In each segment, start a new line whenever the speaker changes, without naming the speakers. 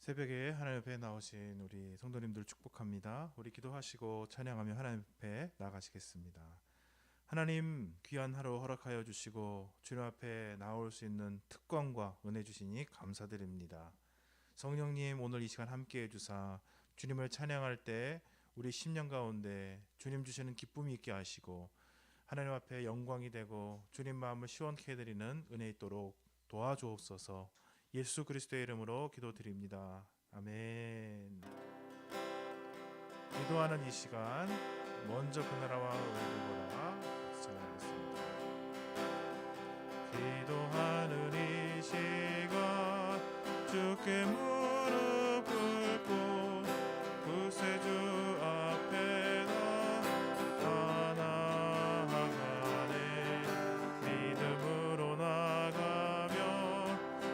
새벽에 하나님 앞에 나오신 우리 성도님들 축복합니다. 우리 기도하시고 찬양하며 하나님 앞에 나가시겠습니다. 하나님 귀한 하루 허락하여 주시고 주님 앞에 나올 수 있는 특권과 은혜 주시니 감사드립니다. 성령님 오늘 이 시간 함께해 주사 주님을 찬양할 때 우리 심령 가운데 주님 주시는 기쁨이 있게 하시고 하나님 앞에 영광이 되고 주님 마음을 시원케 해드리는 은혜 있도록 도와주옵소서. 예수 그리스도의 이름으로 기도드립니다. 아멘. 기도하는 이 시간 먼저 그 나라와 의를 보라 시작하겠습니다. 기도하는 이 시간 주께 무릎 꿇고 구세주 앞에 다 나아가네. 믿음으로 나가며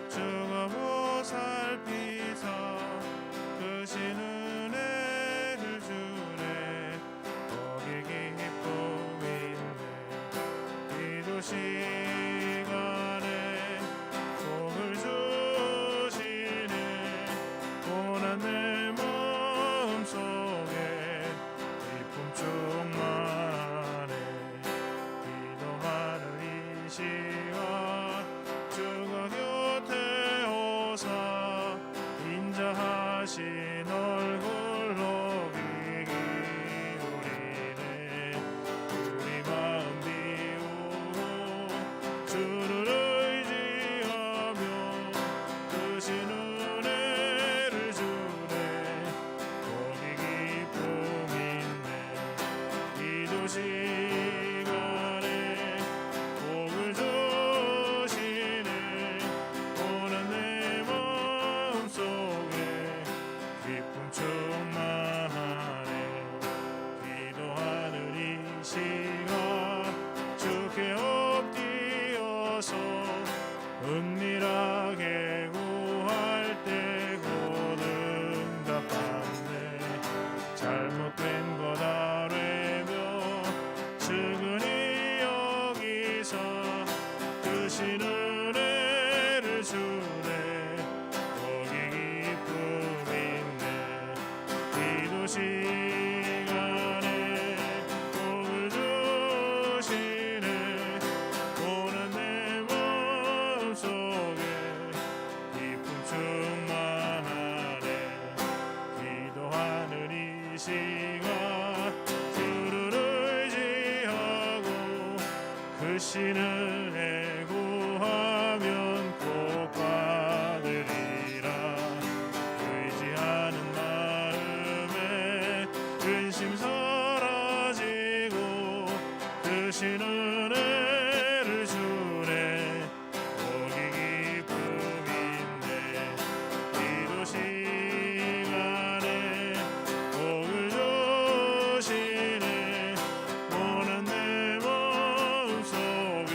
주가 보살피사 크신 은혜를 주네. 거기 기쁨이 있네. 기도 시간에 복을 주시네. 고난 내 마음속에 기쁨 충만해. 기도하는 이 시간 주가 곁에 오사 인자하신 얼굴로 귀 기울이네. 우리 마음 비우고 주를 의지하며 크신 은혜를 주네. 거기 기쁨 있네. 기도 시간에 복을 주시네. 고난 내 마음속에 기쁨 충만하네. 기도하는 이 시간 주께 엎드려서 은밀하게 구할 때 곧 응답받네. 잘못된 것 아뢰며 측은히 여기사 크신 은혜를 주네. 거기 기쁨 있네. 기도 시간에 복을 주시네. 고난 내 마음속에 기쁨 충만하네. 기도하는 이 시간 주를 의지하고 크신 은혜 구하면 꼭 받으리라. 의지하는 마음에 근심 사라지고 크신 은혜를 주네. 거기 기쁨 있네. 기도 시간에 복을 주시네. 고난 내 마음속에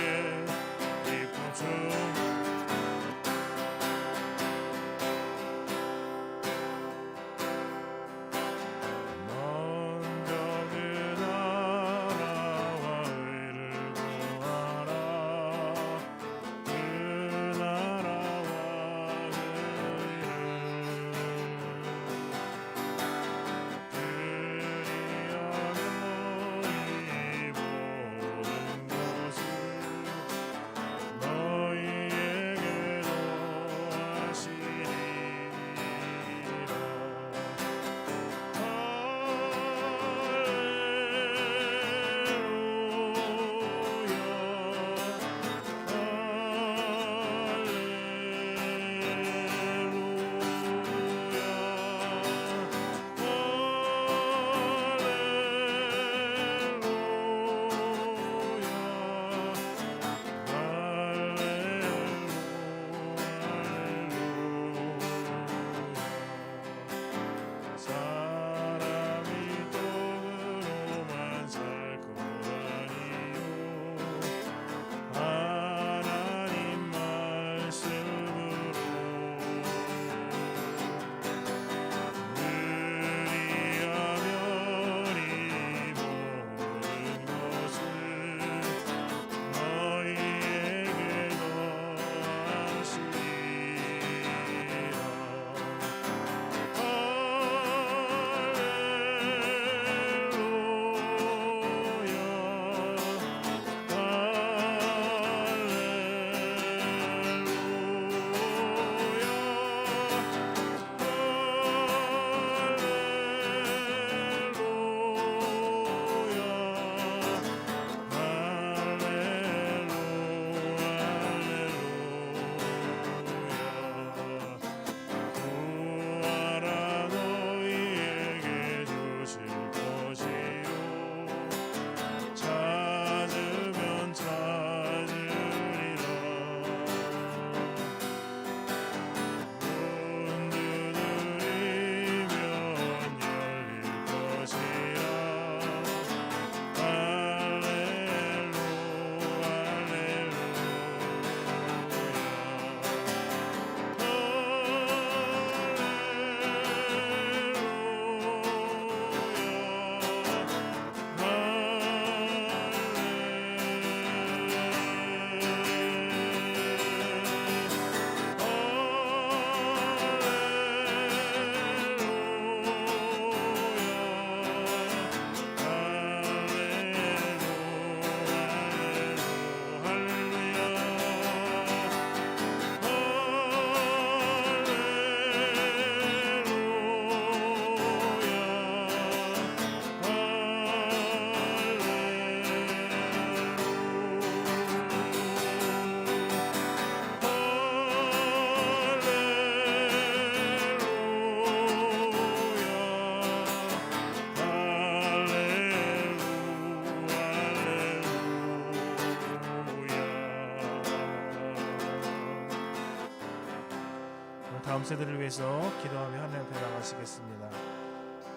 다음 세대를 위해서 기도하며 하나님 앞에 나가시겠습니다.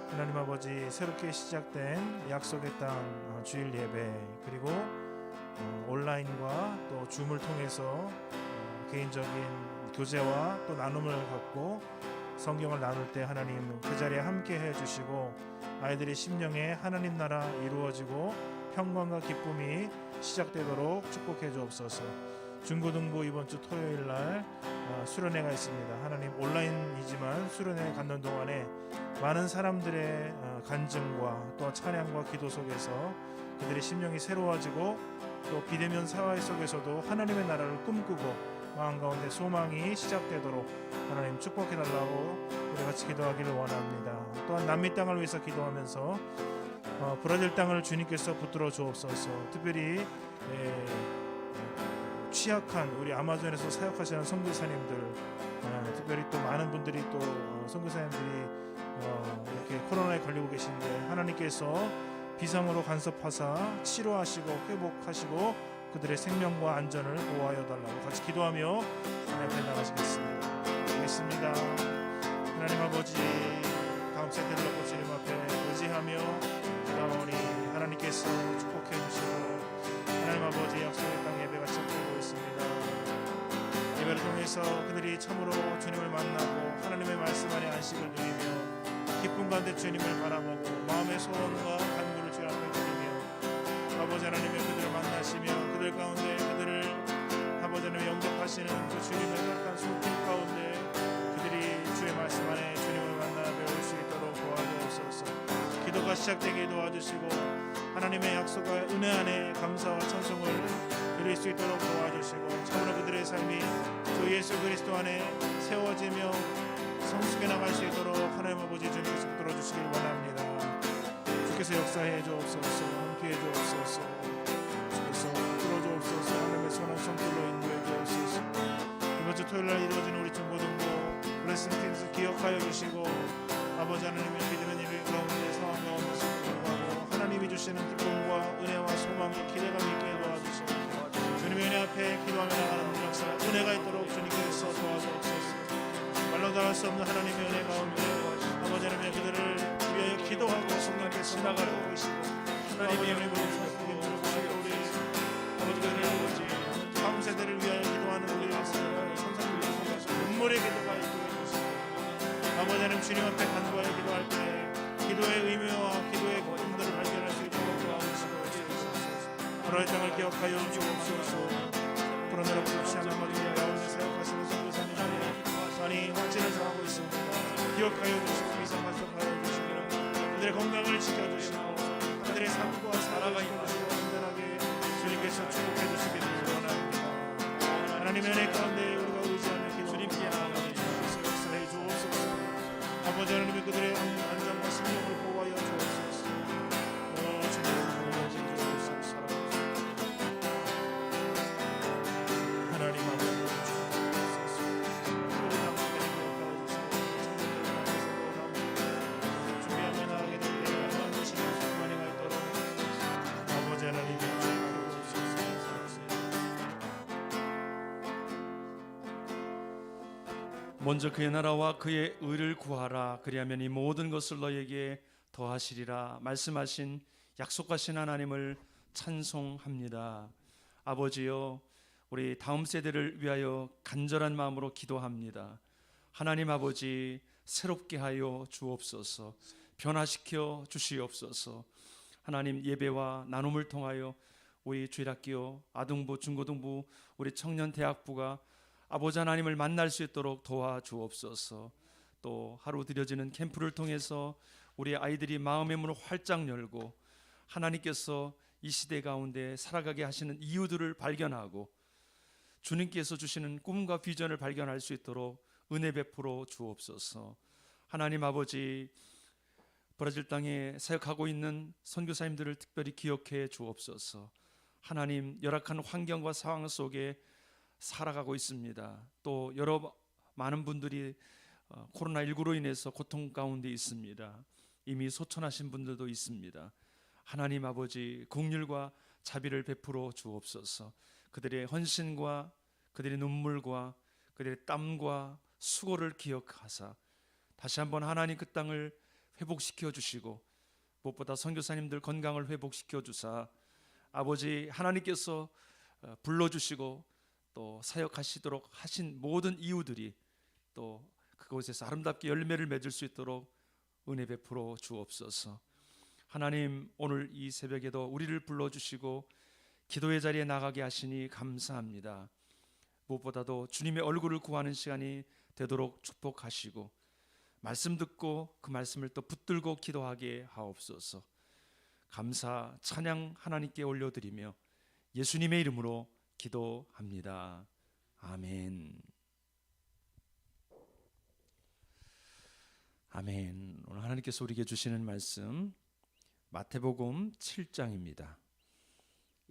하나님 아버지, 새롭게 시작된 약속의 땅 주일 예배, 그리고 온라인과 또 줌을 통해서 개인적인 교제와 또 나눔을 갖고 성경을 나눌 때 하나님 그 자리에 함께 해주시고 아이들의 심령에 하나님 나라 이루어지고 평강과 기쁨이 시작되도록 축복해 주옵소서. 중고등부 이번 주 토요일 날 수련회가 있습니다. 하나님 온라인이지만 수련회 갖는 동안에 많은 사람들의 간증과 또 찬양과 기도 속에서 그들의 심령이 새로워지고 또 비대면 사회 속에서도 하나님의 나라를 꿈꾸고 마음 가운데 소망이 시작되도록 하나님 축복해 달라고 우리 같이 기도하기를 원합니다. 또한 남미 땅을 위해서 기도하면서 브라질 땅을 주님께서 붙들어 주옵소서. 특별히 취약한 우리 아마존에서 사역하시는 선교사님들, 특별히 또 많은 분들이 또 선교사님들이 이렇게 코로나에 걸리고 계신데 하나님께서 비상으로 간섭하사 치료하시고 회복하시고 그들의 생명과 안전을 보호하여 달라고 같이 기도하며 하나님 앞에 나가시겠습니다. 알겠습니다. 하나님 아버지, 다음 세대를 놓고 주님 앞에 의지하며 기도하오니 하나님께서 축복해 주시고 하나님 아버지, 약속의 땅 예배가 시작되고 있습니다. 예배를 통해서 그들이 참으로 주님을 만나고 하나님의 말씀 안에 안식을 누리며 기쁨 가운데 주님을 바라보고 마음의 소원과 간구를 주 앞에 드리며 아버지 하나님의 그들을 만나시며 그들 가운데 그들을 아버지 하나님의 영접하시는 그 주님의 따뜻한 손길 가운데 그들이 주의 말씀 안에 주님을 만나 배울 수 있도록 도와주옵소서. 기도가 시작되게 도와주시고 하나님의 약속과 은혜 안에 감사와 찬송을 드릴 수 있도록 도와주시고 참으로 그들의 삶이 주 예수 그리스도 안에 세워지며 성숙해 나갈 수 있도록 하나님 아버지 주님께서 들어주시길 원합니다. 주께서 역사해 주옵소서. 함께해 주옵소서. 주께서 들어주옵소서. 하나님의 선한 손길로 인도해 주옵소서. 이번 주 토요일 날 이루어지는 우리 중고등부 블레싱 팀스 기억하여 주시고 아버지 하나님의 믿음의 예배 가운데 상황 가운데서 불구하고 하나님이 주시는 기쁨과 은혜와 소망과 기대감이 있게 도와주시고 주님의 은혜 앞에 기도하며 나가는 역사 은혜가 있도록 주님께서 도와주옵소서. 말로 다할 수 없는 하나님의 은혜 가운데 아버지 하나님의 그들을 위하여 기도하고 성령께서 나가고 계시고 하나님의 은혜 보시고 우리 아버지가 아버지 다음 세대를 위하여 기도하는 우리 선생님들 눈물의 기도가 있게 해주시고 아버지 하나님 주님 앞에 간구하여 기도할 때 기도의 의미와 기도의 기쁨들을 발견할 수 있도록 도와주시고 하나의 땅을 기억하여 주옵소서. 코로나로 불치하는 모든 가운데 사역하시는 선교사님들이 많이 확진을 당하고 있습니다. 기억하여 주시고 이상 간섭하여 주시고 그들의 건강을 지켜주시고 그들의 삶과 살아가기를 안전하게 주님께서 축복해 주시기를 원합니다. 하나님의 은혜 가운데 우리가 의지하며 기도하며 주님께서 역사해 주옵소서. 아버지 하나님의 그들의 안전과 생명을 보호하여 주옵소서. 하나님 아버지 준비하며 나가게 될 때 반드시 만회가 있도록 아버지 하나님
먼저 그의 나라와 그의 의를 구하라. 그리하면 이 모든 것을 너에게 더하시리라 말씀하신 약속하신 하나님을 찬송합니다. 아버지여, 우리 다음 세대를 위하여 간절한 마음으로 기도합니다. 하나님 아버지, 새롭게 하여 주옵소서. 변화시켜 주시옵소서. 하나님, 예배와 나눔을 통하여 우리 주일학교, 아동부, 중고등부, 우리 청년대학부가 아버지 하나님을 만날 수 있도록 도와주옵소서. 또 하루 드려지는 캠프를 통해서 우리 아이들이 마음의 문을 활짝 열고 하나님께서 이 시대 가운데 살아가게 하시는 이유들을 발견하고 주님께서 주시는 꿈과 비전을 발견할 수 있도록 은혜 베풀어 주옵소서. 하나님 아버지, 브라질 땅에 사역하고 있는 선교사님들을 특별히 기억해 주옵소서. 하나님, 열악한 환경과 상황 속에 살아가고 있습니다. 또 여러 많은 분들이 코로나19로 인해서 고통 가운데 있습니다. 이미 소천하신 분들도 있습니다. 하나님 아버지, 긍휼과 자비를 베풀어 주옵소서. 그들의 헌신과 그들의 눈물과 그들의 땀과 수고를 기억하사 다시 한번 하나님 그 땅을 회복시켜 주시고 무엇보다 선교사님들 건강을 회복시켜 주사 아버지 하나님께서 불러주시고 또 사역하시도록 하신 모든 이유들이 또 그곳에서 아름답게 열매를 맺을 수 있도록 은혜 베풀어 주옵소서. 하나님 오늘 이 새벽에도 우리를 불러주시고 기도의 자리에 나가게 하시니 감사합니다. 무엇보다도 주님의 얼굴을 구하는 시간이 되도록 축복하시고 말씀 듣고 그 말씀을 또 붙들고 기도하게 하옵소서. 감사 찬양 하나님께 올려드리며 예수님의 이름으로 기도합니다. 아멘. 아멘. 오늘 하나님께서 우리에게 주시는 말씀 마태복음 7장입니다.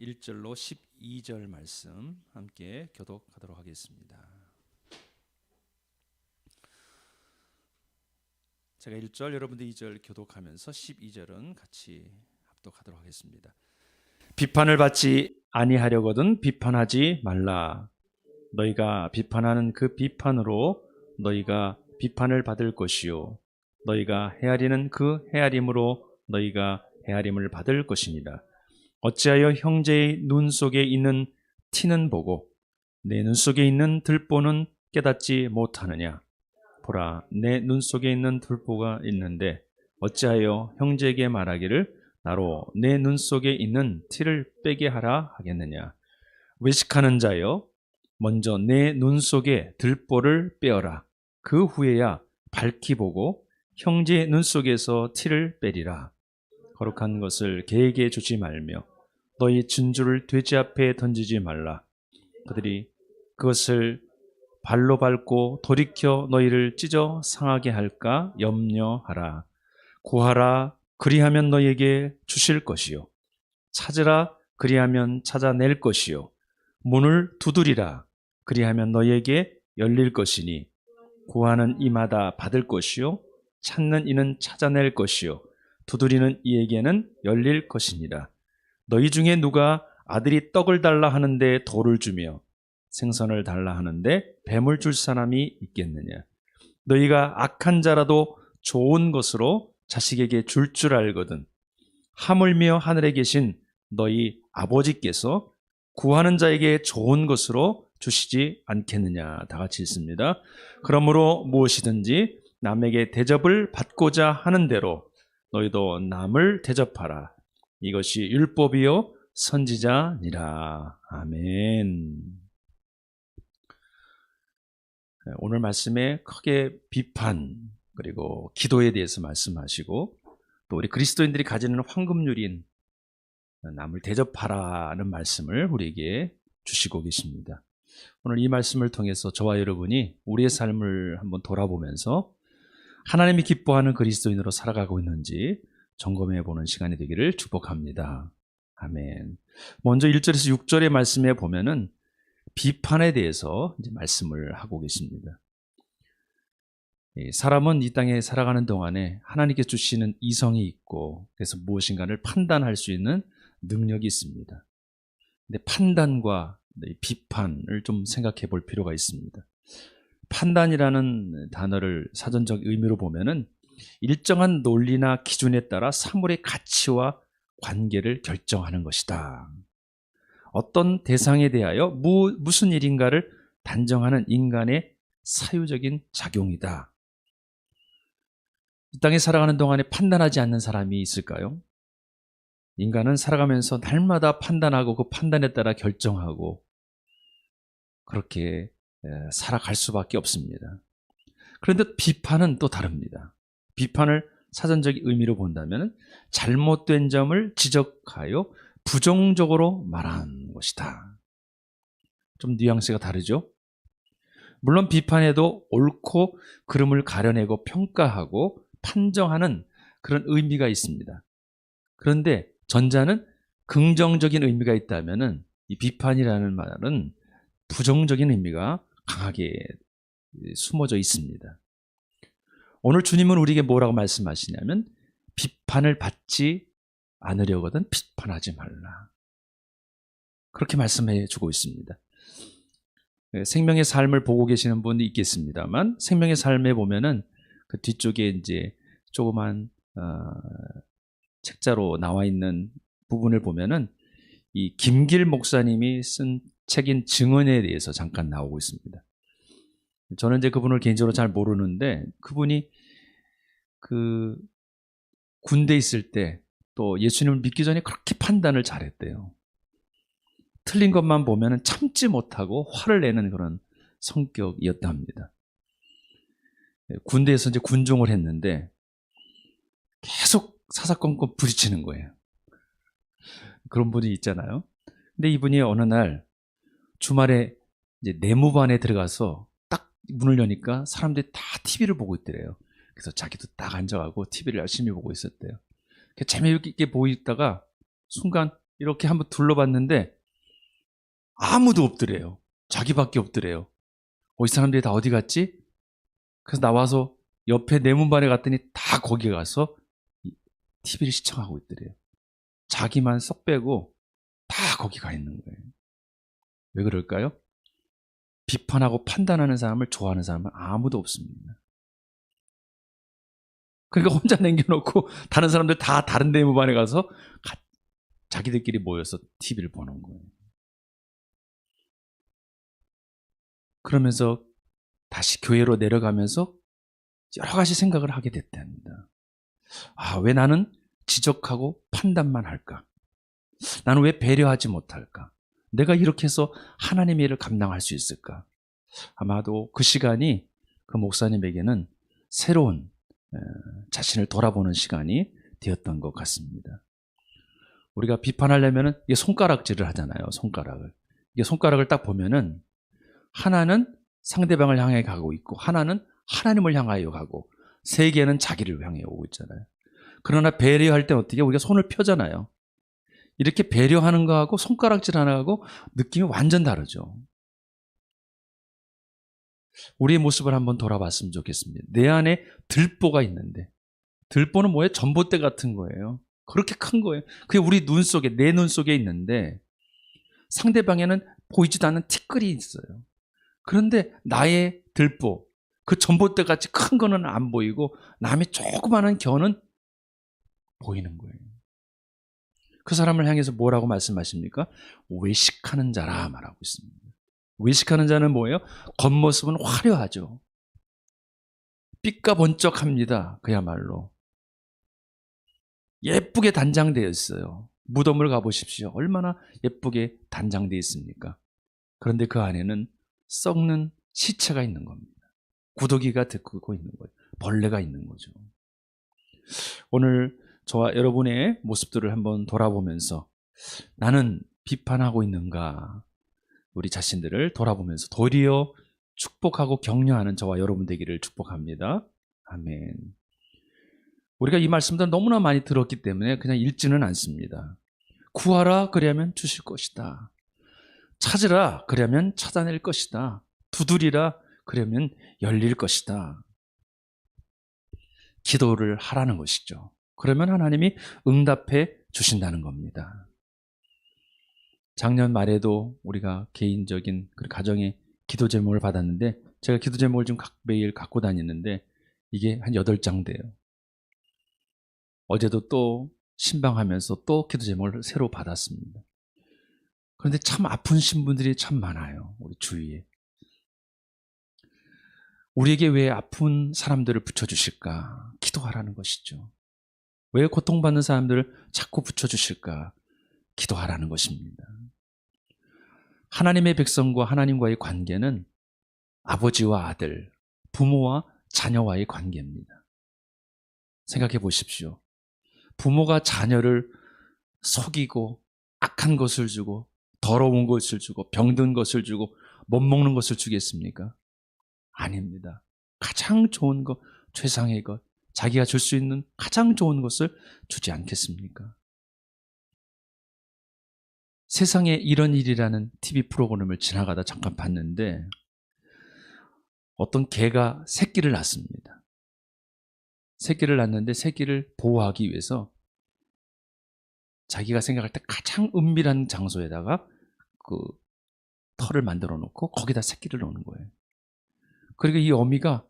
1절로 12절 말씀 함께 교독하도록 하겠습니다. 제가 1절 여러분들 2절 교독하면서 12절은 같이 합독하도록 하겠습니다. 비판을 받지 아니하려거든 비판하지 말라. 너희가 비판하는 그 비판으로 너희가 비판을 받을 것이요 너희가 헤아리는 그 헤아림으로 너희가 헤아림을 받을 것이니라. 어찌하여 형제의 눈 속에 있는 티는 보고 내 눈 속에 있는 들보는 깨닫지 못하느냐. 보라, 내 눈 속에 있는 들보가 있는데 어찌하여 형제에게 말하기를 나로 내 눈 속에 있는 티를 빼게 하라 하겠느냐. 외식하는 자여, 먼저 내 눈 속에 들보를 빼어라. 그 후에야 밝히 보고 형제의 눈 속에서 티를 빼리라. 거룩한 것을 개에게 주지 말며 너희 진주를 돼지 앞에 던지지 말라. 그들이 그것을 발로 밟고 돌이켜 너희를 찢어 상하게 할까 염려하라. 구하라, 그리하면 너희에게 주실 것이요 찾으라, 그리하면 찾아낼 것이요 문을 두드리라, 그리하면 너희에게 열릴 것이니 구하는 이마다 받을 것이요 찾는 이는 찾아낼 것이요 두드리는 이에게는 열릴 것이니라. 너희 중에 누가 아들이 떡을 달라 하는데 돌을 주며 생선을 달라 하는데 뱀을 줄 사람이 있겠느냐. 너희가 악한 자라도 좋은 것으로 자식에게 줄 알거든 하물며 하늘에 계신 너희 아버지께서 구하는 자에게 좋은 것으로 주시지 않겠느냐. 다 같이 읽습니다. 그러므로 무엇이든지 남에게 대접을 받고자 하는 대로 너희도 남을 대접하라. 이것이 율법이요 선지자니라. 아멘. 오늘 말씀에 크게 비판 그리고 기도에 대해서 말씀하시고 또 우리 그리스도인들이 가지는 황금률인 남을 대접하라는 말씀을 우리에게 주시고 계십니다. 오늘 이 말씀을 통해서 저와 여러분이 우리의 삶을 한번 돌아보면서 하나님이 기뻐하는 그리스도인으로 살아가고 있는지 점검해 보는 시간이 되기를 축복합니다. 아멘. 먼저 1절에서 6절의 말씀에 보면은 비판에 대해서 이제 말씀을 하고 계십니다. 사람은 이 땅에 살아가는 동안에 하나님께 주시는 이성이 있고 그래서 무엇인가를 판단할 수 있는 능력이 있습니다. 근데 판단과 비판을 좀 생각해 볼 필요가 있습니다. 판단이라는 단어를 사전적 의미로 보면은 일정한 논리나 기준에 따라 사물의 가치와 관계를 결정하는 것이다. 어떤 대상에 대하여 무슨 일인가를 단정하는 인간의 사유적인 작용이다. 이 땅에 살아가는 동안에 판단하지 않는 사람이 있을까요? 인간은 살아가면서 날마다 판단하고 그 판단에 따라 결정하고 그렇게 살아갈 수밖에 없습니다. 그런데 비판은 또 다릅니다. 비판을 사전적 의미로 본다면 잘못된 점을 지적하여 부정적으로 말하는 것이다. 좀 뉘앙스가 다르죠? 물론 비판에도 옳고 그름을 가려내고 평가하고 판정하는 그런 의미가 있습니다. 그런데 전자는 긍정적인 의미가 있다면 이 비판이라는 말은 부정적인 의미가 강하게 숨어져 있습니다. 오늘 주님은 우리에게 뭐라고 말씀하시냐면 비판을 받지 않으려거든 비판하지 말라. 그렇게 말씀해 주고 있습니다. 생명의 삶을 보고 계시는 분이 있겠습니다만 생명의 삶에 보면은 그 뒤쪽에 이제 조그만 책자로 나와 있는 부분을 보면은 이 김길 목사님이 쓴 책인 증언에 대해서 잠깐 나오고 있습니다. 저는 이제 그분을 개인적으로 잘 모르는데 그분이 그 군대 있을 때 또 예수님을 믿기 전에 그렇게 판단을 잘했대요. 틀린 것만 보면 참지 못하고 화를 내는 그런 성격이었다 합니다. 군대에서 이제 군종을 했는데 계속 사사건건 부딪히는 거예요. 그런 분이 있잖아요. 근데 이분이 어느 날 주말에 이제 내무반에 들어가서 딱 문을 여니까 사람들이 다 TV를 보고 있더래요. 그래서 자기도 딱 앉아가고 TV를 열심히 보고 있었대요. 재미있게 보고 있다가 순간 이렇게 한번 둘러봤는데 아무도 없더래요. 자기밖에 없더래요. 이 사람들이 다 어디 갔지? 그래서 나와서 옆에 내문반에 갔더니 다 거기 가서 TV를 시청하고 있더래요. 자기만 쏙 빼고 다 거기 가 있는 거예요. 왜 그럴까요? 비판하고 판단하는 사람을 좋아하는 사람은 아무도 없습니다. 그러니까 혼자 남겨놓고 다른 사람들 다 다른 내무반에 가서 자기들끼리 모여서 TV를 보는 거예요. 그러면서 다시 교회로 내려가면서 여러 가지 생각을 하게 됐답니다. 왜 나는 지적하고 판단만 할까? 나는 왜 배려하지 못할까? 내가 이렇게 해서 하나님의 일을 감당할 수 있을까? 아마도 그 시간이 그 목사님에게는 새로운 자신을 돌아보는 시간이 되었던 것 같습니다. 우리가 비판하려면 이게 손가락질을 하잖아요. 손가락을. 이게 손가락을 딱 보면은 하나는 상대방을 향해 가고 있고 하나는 하나님을 향하여 가고 세 개는 자기를 향해 오고 있잖아요. 그러나 배려할 때 어떻게 우리가 손을 펴잖아요. 이렇게 배려하는 거하고 손가락질 하나하고 느낌이 완전 다르죠. 우리의 모습을 한번 돌아봤으면 좋겠습니다. 내 안에 들보가 있는데 들보는 뭐예요? 전봇대 같은 거예요. 그렇게 큰 거예요. 그게 우리 눈 속에 내 눈 속에 있는데 상대방에는 보이지도 않는 티끌이 있어요. 그런데 나의 들보, 그 전봇대 같이 큰 거는 안 보이고 남의 조그마한 겨는 보이는 거예요. 그 사람을 향해서 뭐라고 말씀하십니까? 외식하는 자라 말하고 있습니다. 외식하는 자는 뭐예요? 겉모습은 화려하죠. 삐까번쩍합니다. 그야말로. 예쁘게 단장되어 있어요. 무덤을 가보십시오. 얼마나 예쁘게 단장되어 있습니까? 그런데 그 안에는 썩는 시체가 있는 겁니다. 구더기가 듣고 있는 거예요. 벌레가 있는 거죠. 오늘 저와 여러분의 모습들을 한번 돌아보면서 나는 비판하고 있는가? 우리 자신들을 돌아보면서 도리어 축복하고 격려하는 저와 여러분 되기를 축복합니다. 아멘. 우리가 이 말씀들 너무나 많이 들었기 때문에 그냥 읽지는 않습니다. 구하라 그리하면 주실 것이다. 찾으라 그러면 찾아낼 것이다. 두드리라 그러면 열릴 것이다. 기도를 하라는 것이죠. 그러면 하나님이 응답해 주신다는 겁니다. 작년 말에도 우리가 개인적인 가정의 기도 제목을 받았는데 제가 기도 제목을 좀 매일 갖고 다니는데 이게 한 8장 돼요. 어제도 또 신방하면서 또 기도 제목을 새로 받았습니다. 그런데 참 아픈 신분들이 참 많아요. 우리 주위에. 우리에게 왜 아픈 사람들을 붙여주실까? 기도하라는 것이죠. 왜 고통받는 사람들을 자꾸 붙여주실까? 기도하라는 것입니다. 하나님의 백성과 하나님과의 관계는 아버지와 아들, 부모와 자녀와의 관계입니다. 생각해 보십시오. 부모가 자녀를 속이고 악한 것을 주고 더러운 것을 주고 병든 것을 주고 못 먹는 것을 주겠습니까? 아닙니다. 가장 좋은 것, 최상의 것, 자기가 줄 수 있는 가장 좋은 것을 주지 않겠습니까? 세상에 이런 일이라는 TV 프로그램을 지나가다 잠깐 봤는데 어떤 개가 새끼를 낳습니다. 새끼를 낳는데 새끼를 보호하기 위해서 자기가 생각할 때 가장 은밀한 장소에다가 그 털을 만들어 놓고 거기다 새끼를 넣는 거예요. 그리고 이 어미가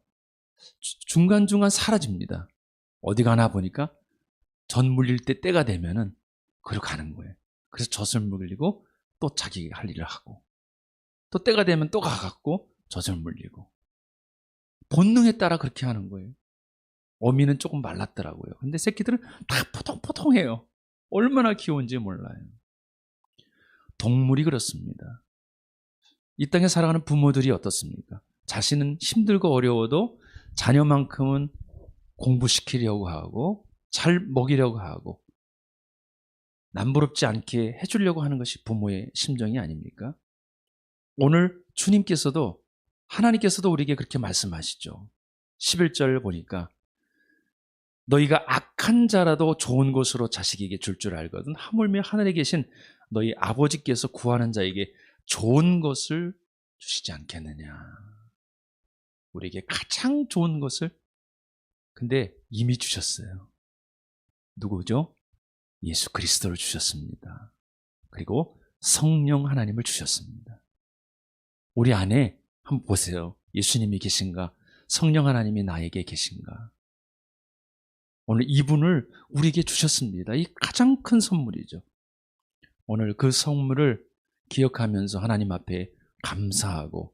중간중간 사라집니다. 어디 가나 보니까 젖 물릴 때가 되면은 그리로 가는 거예요. 그래서 젖을 물리고 또 자기 할 일을 하고, 또 때가 되면 또 가갖고 젖을 물리고, 본능에 따라 그렇게 하는 거예요. 어미는 조금 말랐더라고요. 근데 새끼들은 다 포통포통해요. 얼마나 귀여운지 몰라요. 동물이 그렇습니다. 이 땅에 살아가는 부모들이 어떻습니까? 자신은 힘들고 어려워도 자녀만큼은 공부시키려고 하고 잘 먹이려고 하고 남부럽지 않게 해주려고 하는 것이 부모의 심정이 아닙니까? 오늘 주님께서도, 하나님께서도 우리에게 그렇게 말씀하시죠. 11절 보니까 너희가 악한 자라도 좋은 것으로 자식에게 줄 줄 알거든 하물며 하늘에 계신 너희 아버지께서 구하는 자에게 좋은 것을 주시지 않겠느냐. 우리에게 가장 좋은 것을 근데 이미 주셨어요. 누구죠? 예수 그리스도를 주셨습니다. 그리고 성령 하나님을 주셨습니다. 우리 안에 한번 보세요. 예수님이 계신가? 성령 하나님이 나에게 계신가? 오늘 이분을 우리에게 주셨습니다. 이 가장 큰 선물이죠. 오늘 그 선물을 기억하면서 하나님 앞에 감사하고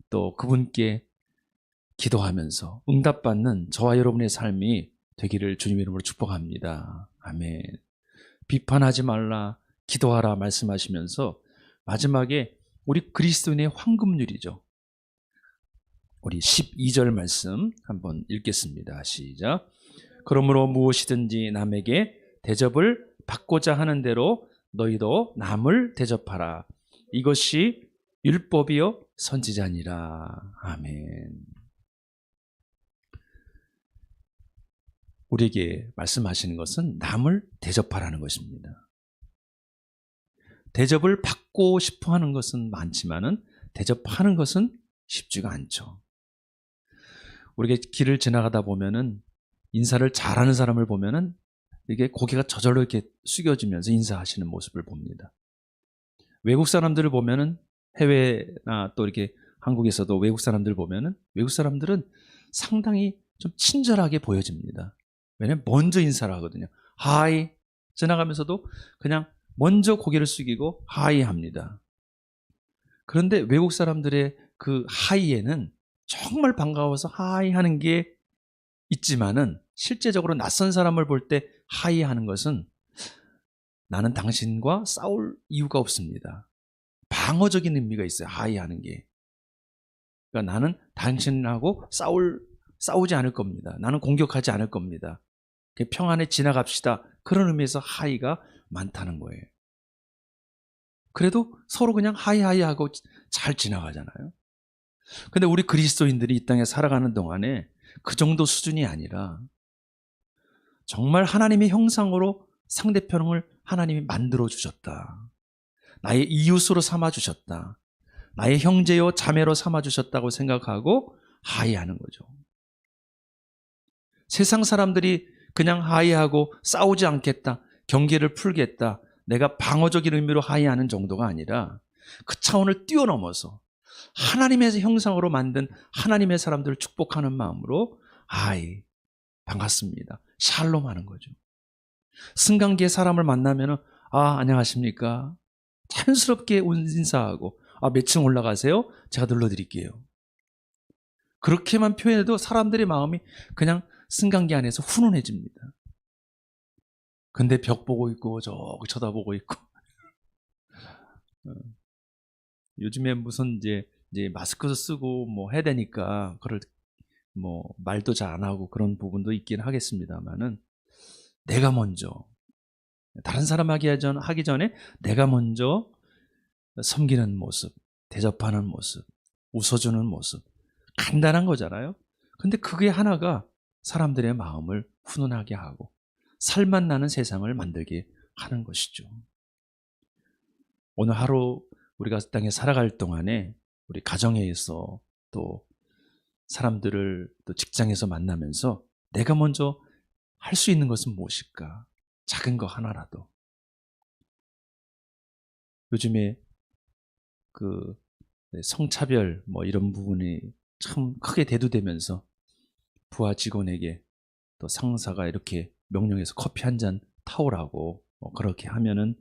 또 그분께 기도하면서 응답받는 저와 여러분의 삶이 되기를 주님 이름으로 축복합니다. 아멘. 비판하지 말라, 기도하라 말씀하시면서 마지막에 우리 그리스도인의 황금률이죠. 우리 12절 말씀 한번 읽겠습니다. 시작. 그러므로 무엇이든지 남에게 대접을 받고자 하는 대로 너희도 남을 대접하라. 이것이 율법이요 선지자니라. 아멘. 우리에게 말씀하시는 것은 남을 대접하라는 것입니다. 대접을 받고 싶어 하는 것은 많지만은 대접하는 것은 쉽지가 않죠. 우리가 길을 지나가다 보면은 인사를 잘하는 사람을 보면은 이게 고개가 저절로 이렇게 숙여지면서 인사하시는 모습을 봅니다. 외국 사람들을 보면은 해외나 또 이렇게 한국에서도 외국 사람들을 보면은 외국 사람들은 상당히 좀 친절하게 보여집니다. 왜냐면 먼저 인사를 하거든요. 하이 지나가면서도 그냥 먼저 고개를 숙이고 하이 합니다. 그런데 외국 사람들의 그 하이에는 정말 반가워서 하이 하는 게 있지만은 실제적으로 낯선 사람을 볼 때 하이 하는 것은 나는 당신과 싸울 이유가 없습니다. 방어적인 의미가 있어요. 하이 하는 게. 그러니까 나는 당신하고 싸우지 않을 겁니다. 나는 공격하지 않을 겁니다. 평안에 지나갑시다. 그런 의미에서 하이가 많다는 거예요. 그래도 서로 그냥 하이 하고 잘 지나가잖아요. 근데 우리 그리스도인들이 이 땅에 살아가는 동안에 그 정도 수준이 아니라 정말 하나님의 형상으로 상대편을 하나님이 만들어 주셨다. 나의 이웃으로 삼아 주셨다. 나의 형제요 자매로 삼아 주셨다고 생각하고 하이하는 거죠. 세상 사람들이 그냥 하이하고 싸우지 않겠다, 경계를 풀겠다, 내가 방어적인 의미로 하이하는 정도가 아니라 그 차원을 뛰어넘어서 하나님의 형상으로 만든 하나님의 사람들을 축복하는 마음으로 하이, 반갑습니다, 샬롬 하는 거죠. 승강기에 사람을 만나면 안녕하십니까, 자연스럽게 인사하고 몇 층 올라가세요? 제가 눌러드릴게요. 그렇게만 표현해도 사람들의 마음이 그냥 승강기 안에서 훈훈해집니다. 근데 벽 보고 있고 저기 쳐다보고 있고 요즘에 무슨 이제 마스크도 쓰고 뭐 해야 되니까 그걸 뭐 말도 잘 안 하고 그런 부분도 있긴 하겠습니다만은 내가 먼저 다른 사람 하기 전에 내가 먼저 섬기는 모습, 대접하는 모습, 웃어주는 모습, 간단한 거잖아요. 근데 그게 하나가 사람들의 마음을 훈훈하게 하고 살맛 나는 세상을 만들게 하는 것이죠. 오늘 하루 우리가 땅에 살아갈 동안에 우리 가정에서 또 사람들을 또 직장에서 만나면서 내가 먼저 할 수 있는 것은 무엇일까? 작은 거 하나라도. 요즘에 그 성차별 뭐 이런 부분이 참 크게 대두되면서 부하 직원에게 또 상사가 이렇게 명령해서 커피 한 잔 타오라고 그렇게 하면은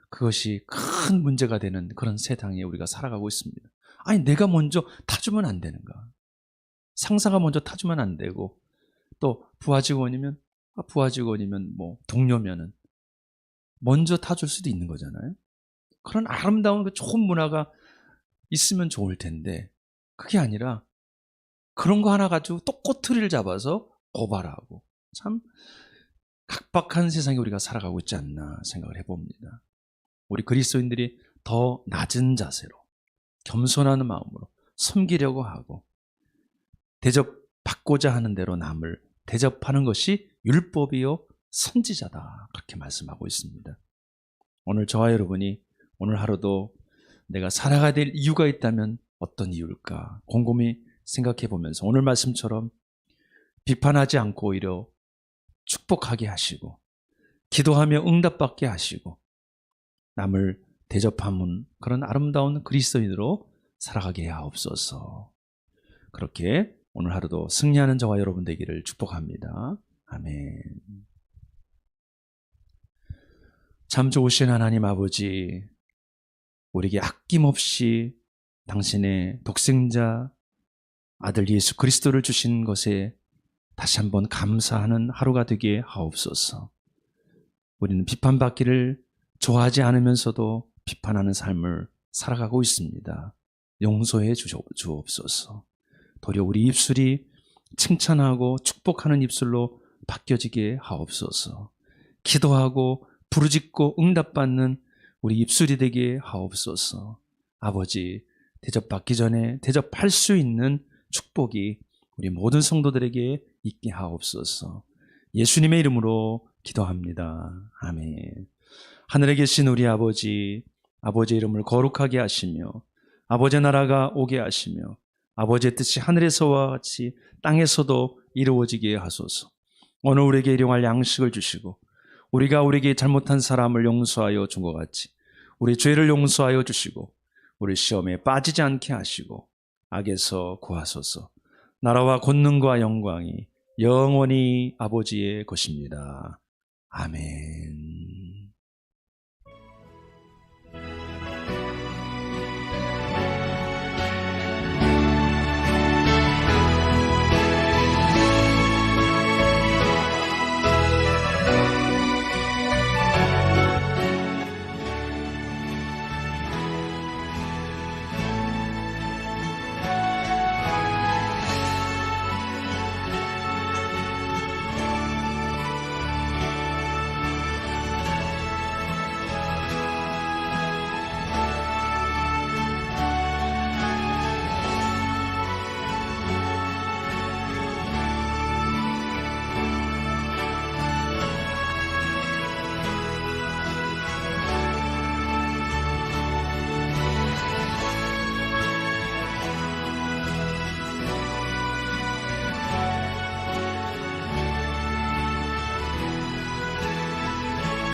그것이 큰 문제가 되는 그런 세상에 우리가 살아가고 있습니다. 아니 내가 먼저 타주면 안 되는가? 상사가 먼저 타주면 안 되고 또 부하 직원이면 뭐 동료면은 먼저 타줄 수도 있는 거잖아요. 그런 아름다운 그 좋은 문화가 있으면 좋을 텐데 그게 아니라 그런 거 하나 가지고 또 꼬투리를 잡아서 고발하고 참 각박한 세상에 우리가 살아가고 있지 않나 생각을 해봅니다. 우리 그리스도인들이 더 낮은 자세로 겸손한 마음으로 섬기려고 하고 대접받고자 하는 대로 남을 대접하는 것이 율법이요 선지자다 그렇게 말씀하고 있습니다. 오늘 저와 여러분이 오늘 하루도 내가 살아가야 될 이유가 있다면 어떤 이유일까 곰곰이 생각해 보면서 오늘 말씀처럼 비판하지 않고 오히려 축복하게 하시고 기도하며 응답받게 하시고 남을 대접하는 그런 아름다운 그리스도인으로 살아가게 하옵소서. 그렇게 오늘 하루도 승리하는 저와 여러분 되기를 축복합니다. 아멘. 참 좋으신 하나님 아버지, 우리에게 아낌없이 당신의 독생자 아들 예수 그리스도를 주신 것에 다시 한번 감사하는 하루가 되게 하옵소서. 우리는 비판받기를 좋아하지 않으면서도 비판하는 삶을 살아가고 있습니다. 용서해 주옵소서. 도리어 우리 입술이 칭찬하고 축복하는 입술로 바뀌어지게 하옵소서. 기도하고 부르짖고 응답받는 우리 입술이 되게 하옵소서. 아버지, 대접받기 전에 대접할 수 있는 축복이 우리 모든 성도들에게 있게 하옵소서. 예수님의 이름으로 기도합니다. 아멘. 하늘에 계신 우리 아버지, 아버지의 이름을 거룩하게 하시며 아버지의 나라가 오게 하시며 아버지의 뜻이 하늘에서와 같이 땅에서도 이루어지게 하소서. 오늘 우리에게 일용할 양식을 주시고 우리가 우리에게 잘못한 사람을 용서하여 준 것 같이 우리 죄를 용서하여 주시고 우리 시험에 빠지지 않게 하시고 악에서 구하소서. 나라와 권능과 영광이 영원히 아버지의 것입니다. 아멘.